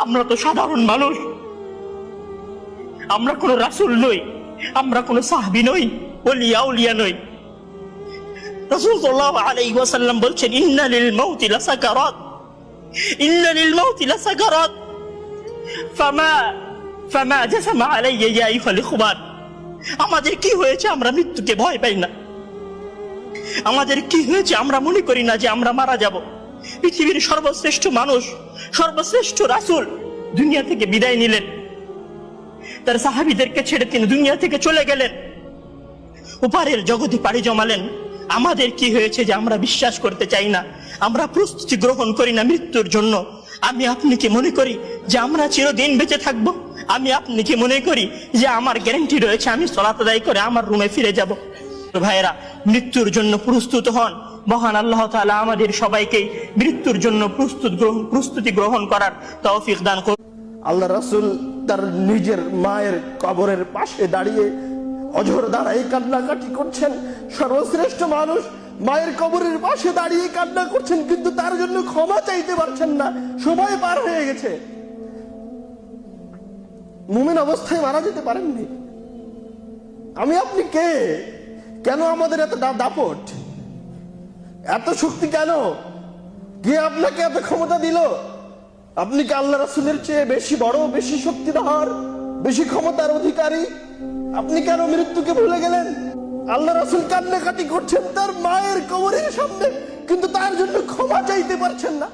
আমরা তো সাধারণ মানুষ, আমরা কোনো রাসূল নই, আমরা কোনো সাহাবী নই, ওলিয়া উলিয়া নই। রাসূল সাল্লাল্লাহু আলাইহি ওয়াসাল্লাম বলছেন, ইন্না লিল মাউতি লাসাকারাত, ইন্না লিল মাউতি লাসাকারাত, ফামা জাসামা আলাইয়া ইয়া আইয়ুহাল ইখওয়ান। আমাদের কি হয়েছে আমরা মৃত্যুকে ভয় পাই না? আমাদের কি হয়েছে আমরা মনে করি না যে আমরা মারা যাব? পৃথিবীর সর্বশ্রেষ্ঠ মানুষ, সর্বশ্রেষ্ঠ রাসূল দুনিয়া থেকে বিদায় নিলেন, তার সাহাবীদেরকে ছেড়ে তিনি দুনিয়া থেকে চলে গেলেন, ওপারের জগতে পাড়ি জমালেন। আমাদের কি হয়েছে যে আমরা বিশ্বাস করতে চাই না, আমরা প্রস্তুতি গ্রহণ করি না মৃত্যুর জন্য? আমি আপনি কি মনে করি যে আমরা চিরদিন বেঁচে থাকবো? আমি আপনি কি মনে করি যে আমার গ্যারান্টি রয়েছে আমি সালাত আদায় করে আমার রুমে ফিরে যাব? ভাইয়েরা, মৃত্যুর জন্য প্রস্তুত হন। মহান আল্লাহ তাআলা আমাদের সবাইকে মৃত্যুর জন্য প্রস্তুতি গ্রহণ করার তৌফিক দান করুন। আল্লাহ রাসূল তার নিজের মায়ের কবরের পাশে দাঁড়িয়ে অঝোর দাঁড়াই কান্নাকাটি করছেন। সর্বশ্রেষ্ঠ মানুষ মায়ের কবরের পাশে দাঁড়িয়ে কান্না করছেন, কিন্তু তার জন্য ক্ষমা চাইতে পারছেন না। সময় পার হয়ে গেছে, মুমিন অবস্থায় মারা যেতে পারেননি। আমি আপনি কে? কেন আমাদের এত দাপট, এত শক্তি কেন? কে আপনাকে এত ক্ষমতা দিল? আপনি কি আল্লাহ রাসূলের চেয়ে বেশি বড়, বেশি শক্তিধর, বেশি ক্ষমতার অধিকারী? আপনি কেন মৃত্যুকে ভুলে গেলেন? আল্লাহ রাসূল কান্নাকাটি করছেন তার মায়ের কবরের সামনে, কিন্তু তার জন্য ক্ষমা চাইতে পারছেন না।